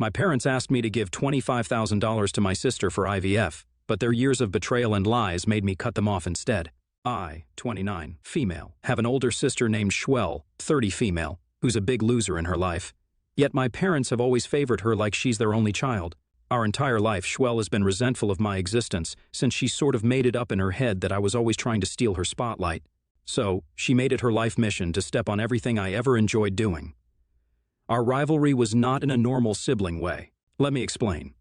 My parents asked me to give $25,000 to my sister for IVF, but their years of betrayal and lies made me cut them off instead. I, 29, female, have an older sister named Schwell, 30 female, who's a big loser in her life. Yet my parents have always favored her like she's their only child. Our entire life, Schwell has been resentful of my existence since she sort of made it up in her head that I was always trying to steal her spotlight. So, she made it her life mission to step on everything I ever enjoyed doing. Our rivalry was not in a normal sibling way. Let me explain.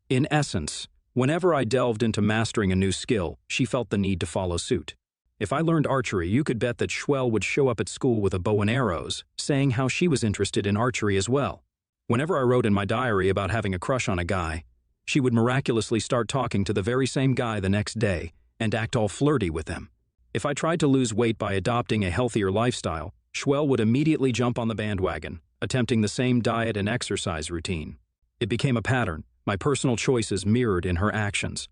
In essence, whenever I delved into mastering a new skill, she felt the need to follow suit. If I learned archery, you could bet that Schwell would show up at school with a bow and arrows, saying how she was interested in archery as well. Whenever I wrote in my diary about having a crush on a guy, she would miraculously start talking to the very same guy the next day and act all flirty with him. If I tried to lose weight by adopting a healthier lifestyle, Schwell would immediately jump on the bandwagon, attempting the same diet and exercise routine. It became a pattern, my personal choices mirrored in her actions.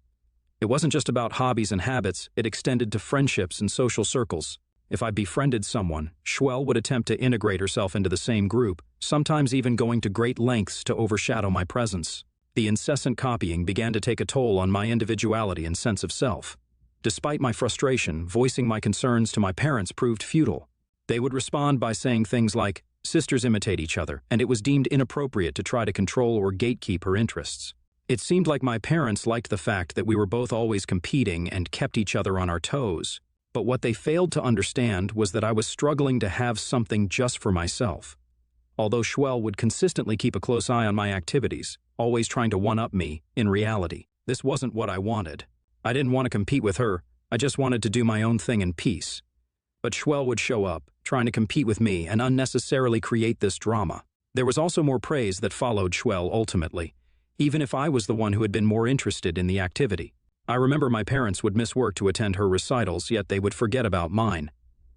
It wasn't just about hobbies and habits, it extended to friendships and social circles. If I befriended someone, Schwell would attempt to integrate herself into the same group, sometimes even going to great lengths to overshadow my presence. The incessant copying began to take a toll on my individuality and sense of self. Despite my frustration, voicing my concerns to my parents proved futile. They would respond by saying things like, "Sisters imitate each other," and it was deemed inappropriate to try to control or gatekeep her interests. It seemed like my parents liked the fact that we were both always competing and kept each other on our toes. But what they failed to understand was that I was struggling to have something just for myself. Although Schwell would consistently keep a close eye on my activities, always trying to one-up me, in reality, this wasn't what I wanted. I didn't want to compete with her, I just wanted to do my own thing in peace. But Schwell would show up, trying to compete with me and unnecessarily create this drama. There was also more praise that followed Schwell ultimately, even if I was the one who had been more interested in the activity. I remember my parents would miss work to attend her recitals, yet they would forget about mine.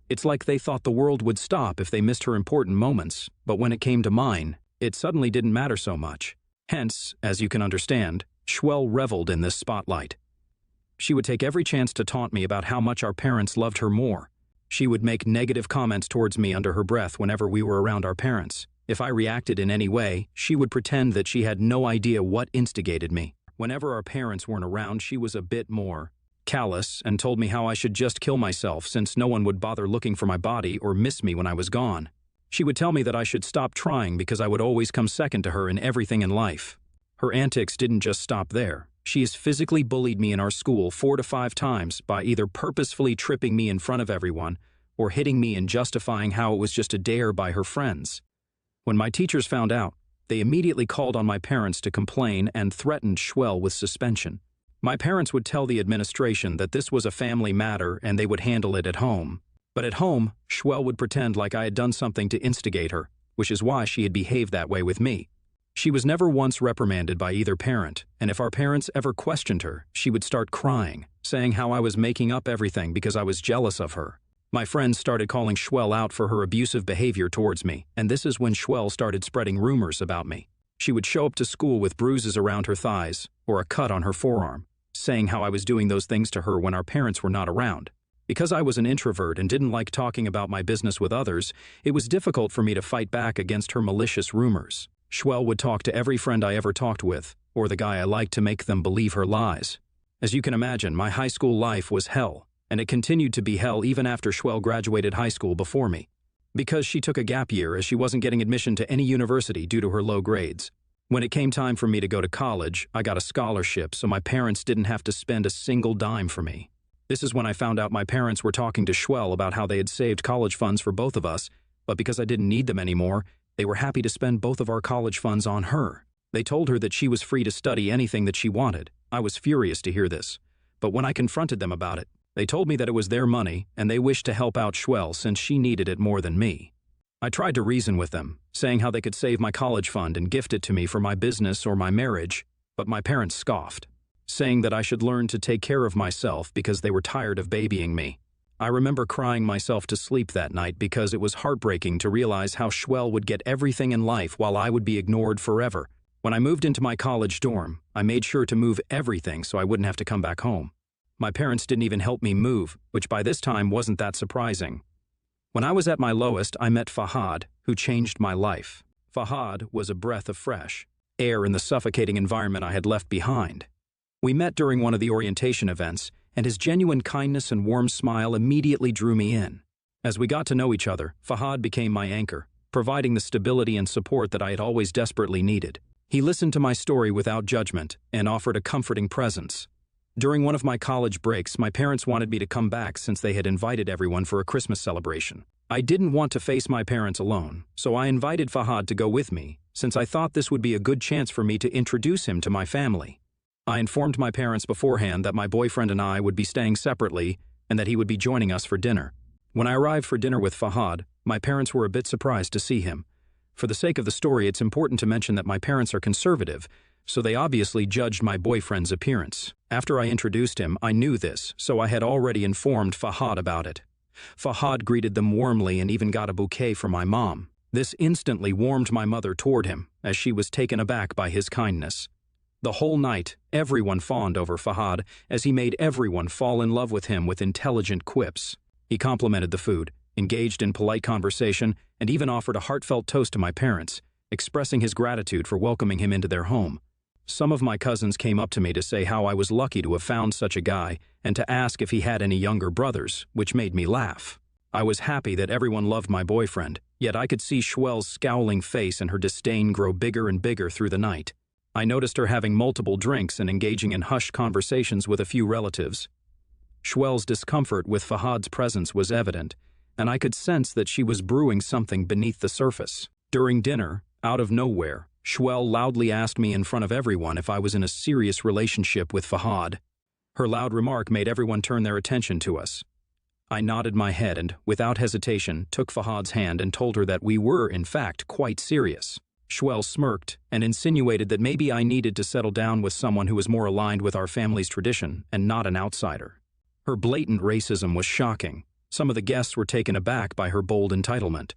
It's like they thought the world would stop if they missed her important moments, but when it came to mine, it suddenly didn't matter so much. Hence, as you can understand, Schwell reveled in this spotlight. She would take every chance to taunt me about how much our parents loved her more. She would make negative comments towards me under her breath whenever we were around our parents. If I reacted in any way, she would pretend that she had no idea what instigated me. Whenever our parents weren't around, she was a bit more callous and told me how I should just kill myself since no one would bother looking for my body or miss me when I was gone. She would tell me that I should stop trying because I would always come second to her in everything in life. Her antics didn't just stop there. She has physically bullied me in our school 4 to 5 times by either purposefully tripping me in front of everyone or hitting me and justifying how it was just a dare by her friends. When my teachers found out, they immediately called on my parents to complain and threatened Schwell with suspension. My parents would tell the administration that this was a family matter and they would handle it at home. But at home, Schwell would pretend like I had done something to instigate her, which is why she had behaved that way with me. She was never once reprimanded by either parent, and if our parents ever questioned her, she would start crying, saying how I was making up everything because I was jealous of her. My friends started calling Schwell out for her abusive behavior towards me, and this is when Schwell started spreading rumors about me. She would show up to school with bruises around her thighs or a cut on her forearm, saying how I was doing those things to her when our parents were not around. Because I was an introvert and didn't like talking about my business with others, it was difficult for me to fight back against her malicious rumors. Schwell would talk to every friend I ever talked with, or the guy I liked, to make them believe her lies. As you can imagine, my high school life was hell, and it continued to be hell even after Schwell graduated high school before me. Because she took a gap year as she wasn't getting admission to any university due to her low grades. When it came time for me to go to college, I got a scholarship so my parents didn't have to spend a single dime for me. This is when I found out my parents were talking to Schwell about how they had saved college funds for both of us, but because I didn't need them anymore, they were happy to spend both of our college funds on her. They told her that she was free to study anything that she wanted. I was furious to hear this, but when I confronted them about it, they told me that it was their money and they wished to help out Schwell since she needed it more than me. I tried to reason with them, saying how they could save my college fund and gift it to me for my business or my marriage, but my parents scoffed, saying that I should learn to take care of myself because they were tired of babying me. I remember crying myself to sleep that night because it was heartbreaking to realize how Schwell would get everything in life while I would be ignored forever. When I moved into my college dorm, I made sure to move everything so I wouldn't have to come back home. My parents didn't even help me move, which by this time wasn't that surprising. When I was at my lowest, I met Fahad, who changed my life. Fahad was a breath of fresh air in the suffocating environment I had left behind. We met during one of the orientation events, and his genuine kindness and warm smile immediately drew me in. As we got to know each other, Fahad became my anchor, providing the stability and support that I had always desperately needed. He listened to my story without judgment and offered a comforting presence. During one of my college breaks, my parents wanted me to come back since they had invited everyone for a Christmas celebration. I didn't want to face my parents alone, so I invited Fahad to go with me, since I thought this would be a good chance for me to introduce him to my family. I informed my parents beforehand that my boyfriend and I would be staying separately and that he would be joining us for dinner. When I arrived for dinner with Fahad, my parents were a bit surprised to see him. For the sake of the story, it's important to mention that my parents are conservative, so they obviously judged my boyfriend's appearance. After I introduced him, I knew this, so I had already informed Fahad about it. Fahad greeted them warmly and even got a bouquet for my mom. This instantly warmed my mother toward him, as she was taken aback by his kindness. The whole night, everyone fawned over Fahad, as he made everyone fall in love with him with intelligent quips. He complimented the food, engaged in polite conversation, and even offered a heartfelt toast to my parents, expressing his gratitude for welcoming him into their home. Some of my cousins came up to me to say how I was lucky to have found such a guy and to ask if he had any younger brothers, which made me laugh. I was happy that everyone loved my boyfriend, yet I could see Schwell's scowling face and her disdain grow bigger and bigger through the night. I noticed her having multiple drinks and engaging in hushed conversations with a few relatives. Schwell's discomfort with Fahad's presence was evident, and I could sense that she was brewing something beneath the surface. During dinner, out of nowhere, Schwell loudly asked me in front of everyone if I was in a serious relationship with Fahad. Her loud remark made everyone turn their attention to us. I nodded my head and, without hesitation, took Fahad's hand and told her that we were, in fact, quite serious. Schwell smirked and insinuated that maybe I needed to settle down with someone who was more aligned with our family's tradition and not an outsider. Her blatant racism was shocking. Some of the guests were taken aback by her bold entitlement.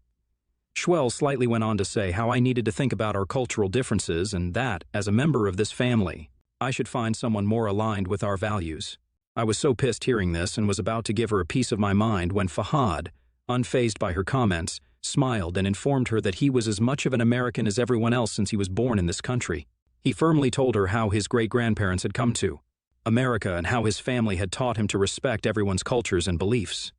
Schwell slightly went on to say how I needed to think about our cultural differences and that, as a member of this family, I should find someone more aligned with our values. I was so pissed hearing this and was about to give her a piece of my mind when Fahad, unfazed by her comments, smiled and informed her that he was as much of an American as everyone else since he was born in this country. He firmly told her how his great-grandparents had come to America and how his family had taught him to respect everyone's cultures and beliefs.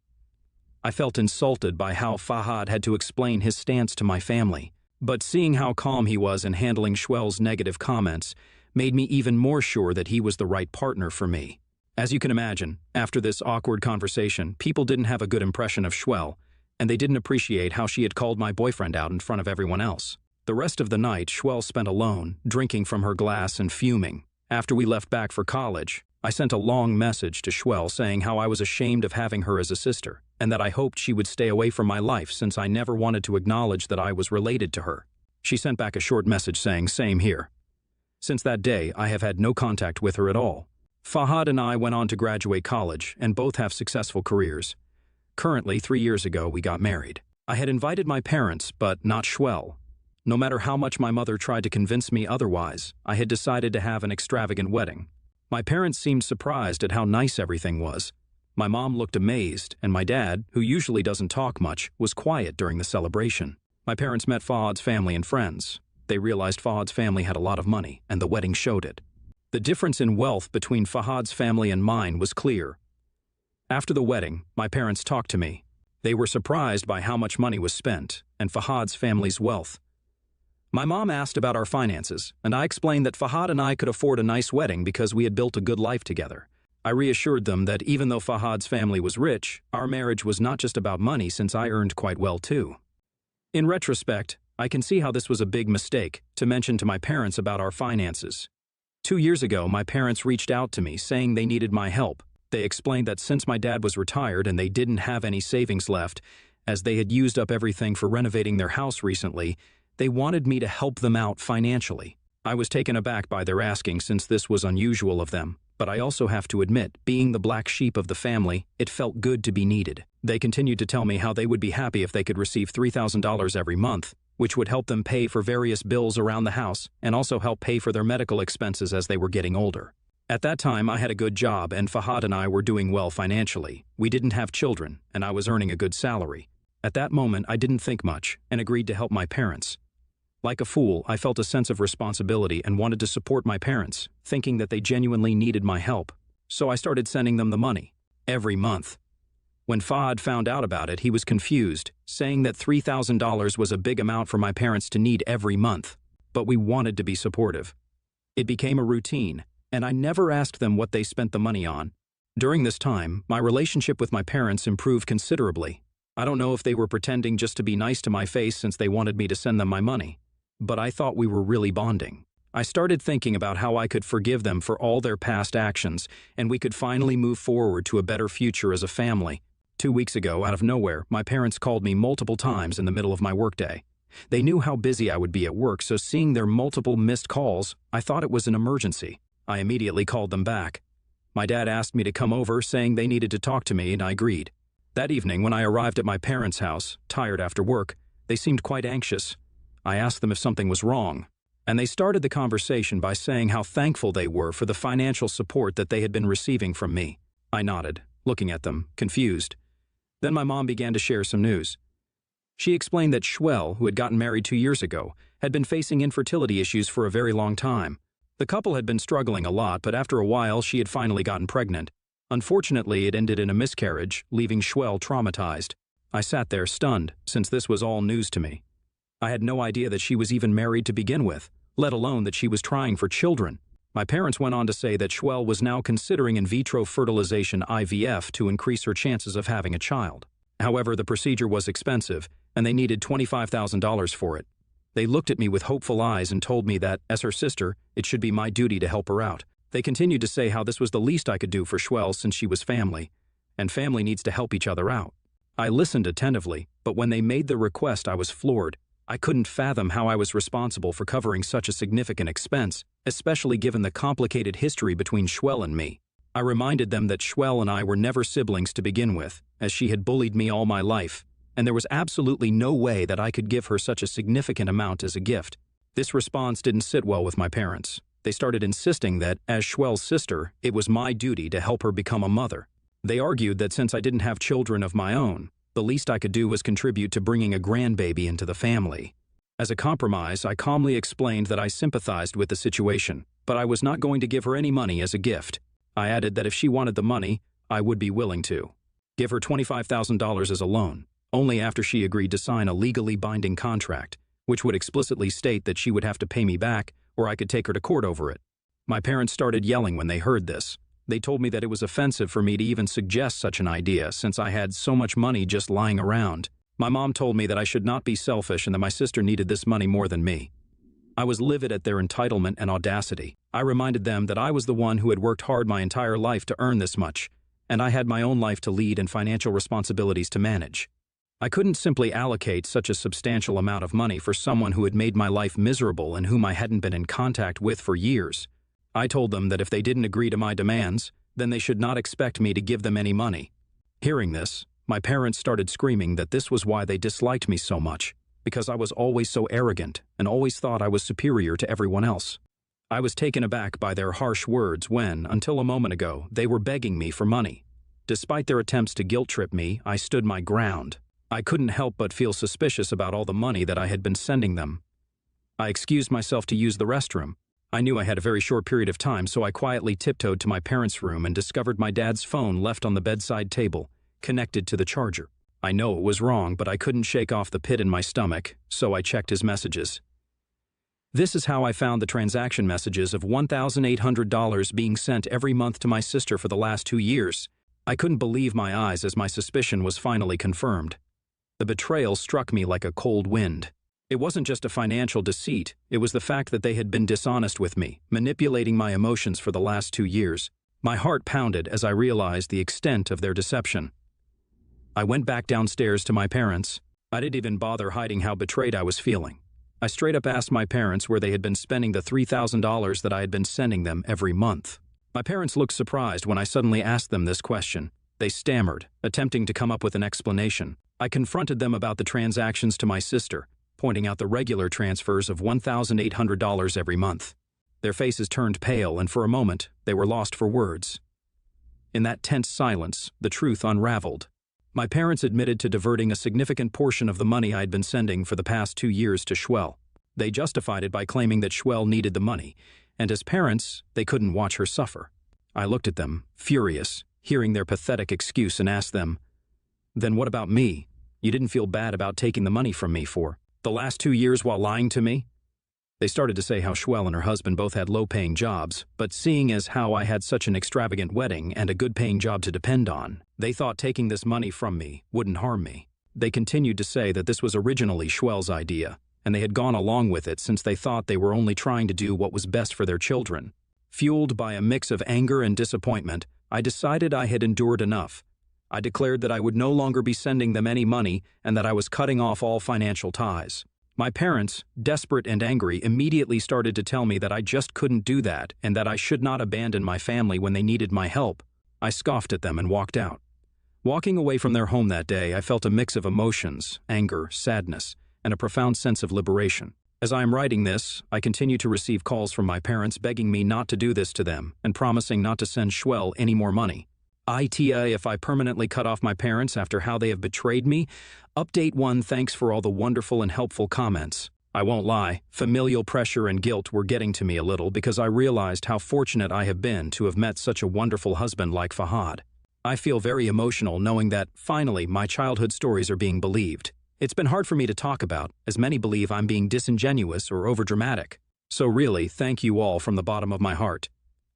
I felt insulted by how Fahad had to explain his stance to my family, but seeing how calm he was in handling Schwell's negative comments made me even more sure that he was the right partner for me. As you can imagine, after this awkward conversation, people didn't have a good impression of Schwell, and they didn't appreciate how she had called my boyfriend out in front of everyone else. The rest of the night, Schwell spent alone, drinking from her glass and fuming. After we left back for college, I sent a long message to Schwell saying how I was ashamed of having her as a sister, and that I hoped she would stay away from my life since I never wanted to acknowledge that I was related to her. She sent back a short message saying, "Same here." Since that day, I have had no contact with her at all. Fahad and I went on to graduate college and both have successful careers. Currently, 3 years ago, we got married. I had invited my parents, but not Schwell. No matter how much my mother tried to convince me otherwise, I had decided to have an extravagant wedding. My parents seemed surprised at how nice everything was. My mom looked amazed, and my dad, who usually doesn't talk much, was quiet during the celebration. My parents met Fahad's family and friends. They realized Fahad's family had a lot of money, and the wedding showed it. The difference in wealth between Fahad's family and mine was clear. After the wedding, my parents talked to me. They were surprised by how much money was spent, and Fahad's family's wealth. My mom asked about our finances, and I explained that Fahad and I could afford a nice wedding because we had built a good life together. I reassured them that even though Fahad's family was rich, our marriage was not just about money since I earned quite well too. In retrospect, I can see how this was a big mistake to mention to my parents about our finances. 2 years ago, my parents reached out to me saying they needed my help. They explained that since my dad was retired and they didn't have any savings left, as they had used up everything for renovating their house recently, they wanted me to help them out financially. I was taken aback by their asking since this was unusual of them, but I also have to admit, being the black sheep of the family, it felt good to be needed. They continued to tell me how they would be happy if they could receive $3,000 every month, which would help them pay for various bills around the house and also help pay for their medical expenses as they were getting older. At that time, I had a good job and Fahad and I were doing well financially. We didn't have children, and I was earning a good salary. At that moment, I didn't think much and agreed to help my parents. Like a fool, I felt a sense of responsibility and wanted to support my parents, thinking that they genuinely needed my help. So I started sending them the money. Every month. When Fahad found out about it, he was confused, saying that $3,000 was a big amount for my parents to need every month. But we wanted to be supportive. It became a routine, and I never asked them what they spent the money on. During this time, my relationship with my parents improved considerably. I don't know if they were pretending just to be nice to my face since they wanted me to send them my money, but I thought we were really bonding. I started thinking about how I could forgive them for all their past actions, and we could finally move forward to a better future as a family. 2 weeks ago, out of nowhere, my parents called me multiple times in the middle of my workday. They knew how busy I would be at work, so seeing their multiple missed calls, I thought it was an emergency. I immediately called them back. My dad asked me to come over, saying they needed to talk to me, and I agreed. That evening, when I arrived at my parents' house, tired after work, they seemed quite anxious. I asked them if something was wrong, and they started the conversation by saying how thankful they were for the financial support that they had been receiving from me. I nodded, looking at them, confused. Then my mom began to share some news. She explained that Shwell, who had gotten married 2 years ago, had been facing infertility issues for a very long time. The couple had been struggling a lot, but after a while she had finally gotten pregnant. Unfortunately, it ended in a miscarriage, leaving Shwell traumatized. I sat there stunned, since this was all news to me. I had no idea that she was even married to begin with, let alone that she was trying for children. My parents went on to say that Shwell was now considering in vitro fertilization IVF to increase her chances of having a child. However, the procedure was expensive, and they needed $25,000 for it. They looked at me with hopeful eyes and told me that, as her sister, it should be my duty to help her out. They continued to say how this was the least I could do for Shwell since she was family, and family needs to help each other out. I listened attentively, but when they made the request, I was floored. I couldn't fathom how I was responsible for covering such a significant expense, especially given the complicated history between Shwell and me. I reminded them that Shwell and I were never siblings to begin with, as she had bullied me all my life, and there was absolutely no way that I could give her such a significant amount as a gift. This response didn't sit well with my parents. They started insisting that, as Shwell's sister, it was my duty to help her become a mother. They argued that since I didn't have children of my own, the least I could do was contribute to bringing a grandbaby into the family. As a compromise, I calmly explained that I sympathized with the situation, but I was not going to give her any money as a gift. I added that if she wanted the money, I would be willing to give her $25,000 as a loan, only after she agreed to sign a legally binding contract, which would explicitly state that she would have to pay me back or I could take her to court over it. My parents started yelling when they heard this. They told me that it was offensive for me to even suggest such an idea since I had so much money just lying around. My mom told me that I should not be selfish and that my sister needed this money more than me. I was livid at their entitlement and audacity. I reminded them that I was the one who had worked hard my entire life to earn this much, and I had my own life to lead and financial responsibilities to manage. I couldn't simply allocate such a substantial amount of money for someone who had made my life miserable and whom I hadn't been in contact with for years. I told them that if they didn't agree to my demands, then they should not expect me to give them any money. Hearing this, my parents started screaming that this was why they disliked me so much, because I was always so arrogant and always thought I was superior to everyone else. I was taken aback by their harsh words when, until a moment ago, they were begging me for money. Despite their attempts to guilt-trip me, I stood my ground. I couldn't help but feel suspicious about all the money that I had been sending them. I excused myself to use the restroom. I knew I had a very short period of time, so I quietly tiptoed to my parents' room and discovered my dad's phone left on the bedside table, connected to the charger. I know it was wrong, but I couldn't shake off the pit in my stomach, so I checked his messages. This is how I found the transaction messages of $1,800 being sent every month to my sister for the last 2 years. I couldn't believe my eyes as my suspicion was finally confirmed. The betrayal struck me like a cold wind. It wasn't just a financial deceit, it was the fact that they had been dishonest with me, manipulating my emotions for the last 2 years. My heart pounded as I realized the extent of their deception. I went back downstairs to my parents. I didn't even bother hiding how betrayed I was feeling. I straight up asked my parents where they had been spending the $3,000 that I had been sending them every month. My parents looked surprised when I suddenly asked them this question. They stammered, attempting to come up with an explanation. I confronted them about the transactions to my sister, pointing out the regular transfers of $1,800 every month. Their faces turned pale, and for a moment, they were lost for words. In that tense silence, the truth unraveled. My parents admitted to diverting a significant portion of the money I had been sending for the past 2 years to Shwell. They justified it by claiming that Schwell needed the money, and as parents, they couldn't watch her suffer. I looked at them, furious, hearing their pathetic excuse, and asked them, "Then what about me? You didn't feel bad about taking the money from me for the last 2 years while lying to me?" They started to say how Schwell and her husband both had low-paying jobs, but seeing as how I had such an extravagant wedding and a good-paying job to depend on, they thought taking this money from me wouldn't harm me. They continued to say that this was originally Schwell's idea, and they had gone along with it since they thought they were only trying to do what was best for their children. Fueled by a mix of anger and disappointment, I decided I had endured enough. I declared that I would no longer be sending them any money and that I was cutting off all financial ties. My parents, desperate and angry, immediately started to tell me that I just couldn't do that and that I should not abandon my family when they needed my help. I scoffed at them and walked out. Walking away from their home that day, I felt a mix of emotions, anger, sadness, and a profound sense of liberation. As I am writing this, I continue to receive calls from my parents begging me not to do this to them and promising not to send Schwell any more money. If I permanently cut off my parents after how they have betrayed me. Update 1. Thanks for all the wonderful and helpful comments. I won't lie, familial pressure and guilt were getting to me a little because I realized how fortunate I have been to have met such a wonderful husband like Fahad. I feel very emotional knowing that, finally, my childhood stories are being believed. It's been hard for me to talk about, as many believe I'm being disingenuous or overdramatic. So really, thank you all from the bottom of my heart.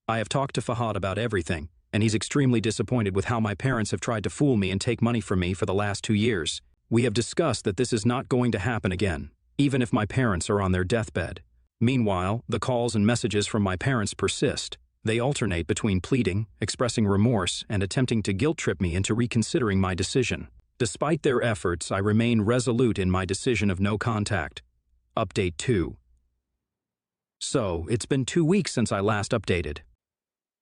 I have talked to Fahad about everything, and he's extremely disappointed with how my parents have tried to fool me and take money from me for the last 2 years. We have discussed that this is not going to happen again, even if my parents are on their deathbed. Meanwhile, the calls and messages from my parents persist. They alternate between pleading, expressing remorse, and attempting to guilt-trip me into reconsidering my decision. Despite their efforts, I remain resolute in my decision of no contact. Update 2. So, it's been 2 weeks since I last updated.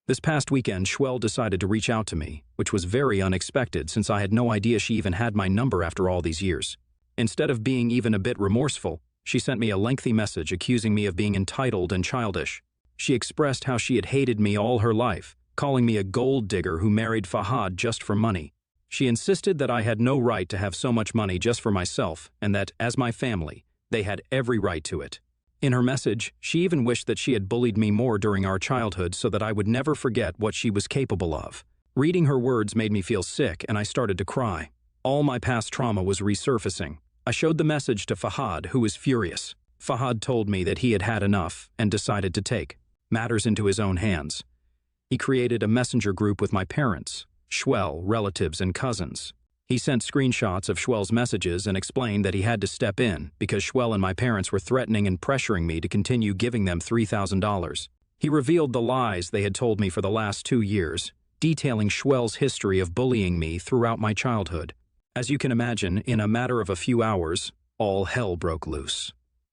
This past weekend, Schwell decided to reach out to me, which was very unexpected since I had no idea she even had my number after all these years. Instead of being even a bit remorseful, she sent me a lengthy message accusing me of being entitled and childish. She expressed how she had hated me all her life, calling me a gold digger who married Fahad just for money. She insisted that I had no right to have so much money just for myself and that, as my family, they had every right to it. In her message, she even wished that she had bullied me more during our childhood so that I would never forget what she was capable of. Reading her words made me feel sick and I started to cry. All my past trauma was resurfacing. I showed the message to Fahad, who was furious. Fahad told me that he had had enough and decided to take matters into his own hands. He created a messenger group with my parents, Schwell, relatives, and cousins. He sent screenshots of Schwell's messages and explained that he had to step in because Schwell and my parents were threatening and pressuring me to continue giving them $3,000. He revealed the lies they had told me for the last 2 years, detailing Schwell's history of bullying me throughout my childhood. As you can imagine, in a matter of a few hours, all hell broke loose.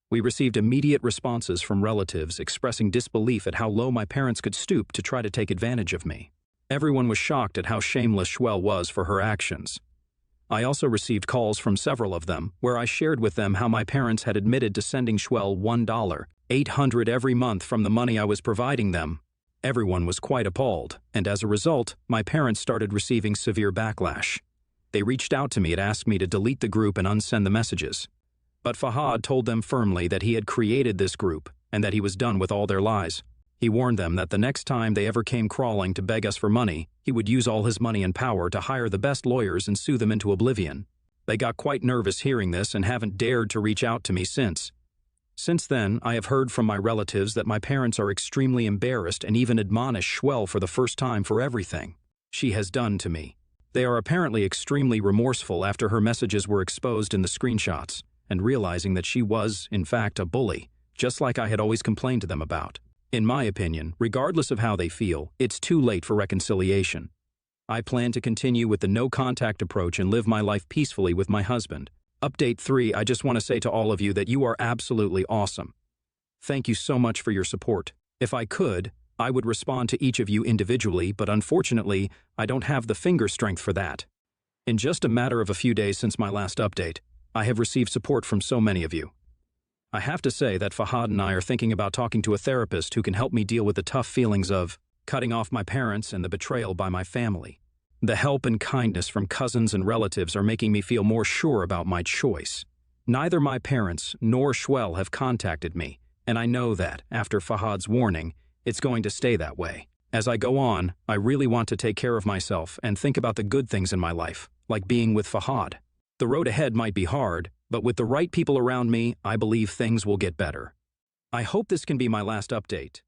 We received immediate responses from relatives expressing disbelief at how low my parents could stoop to try to take advantage of me. Everyone was shocked at how shameless Schwell was for her actions. I also received calls from several of them where I shared with them how my parents had admitted to sending Schwell $1,800 every month from the money I was providing them. Everyone was quite appalled, and as a result, my parents started receiving severe backlash. They reached out to me and asked me to delete the group and unsend the messages. But Fahad told them firmly that he had created this group and that he was done with all their lies. He warned them that the next time they ever came crawling to beg us for money, he would use all his money and power to hire the best lawyers and sue them into oblivion. They got quite nervous hearing this and haven't dared to reach out to me since. Since then, I have heard from my relatives that my parents are extremely embarrassed and even admonish Schwell for the first time for everything she has done to me. They are apparently extremely remorseful after her messages were exposed in the screenshots and realizing that she was, in fact, a bully, just like I had always complained to them about. In my opinion, regardless of how they feel, it's too late for reconciliation. I plan to continue with the no-contact approach and live my life peacefully with my husband. Update 3, I just want to say to all of you that you are absolutely awesome. Thank you so much for your support. If I could, I would respond to each of you individually, but unfortunately, I don't have the finger strength for that. In just a matter of a few days since my last update, I have received support from so many of you. I have to say that Fahad and I are thinking about talking to a therapist who can help me deal with the tough feelings of cutting off my parents and the betrayal by my family. The help and kindness from cousins and relatives are making me feel more sure about my choice. Neither my parents nor Shwell have contacted me, and I know that, after Fahad's warning, it's going to stay that way. As I go on, I really want to take care of myself and think about the good things in my life, like being with Fahad. The road ahead might be hard, but with the right people around me, I believe things will get better. I hope this can be my last update.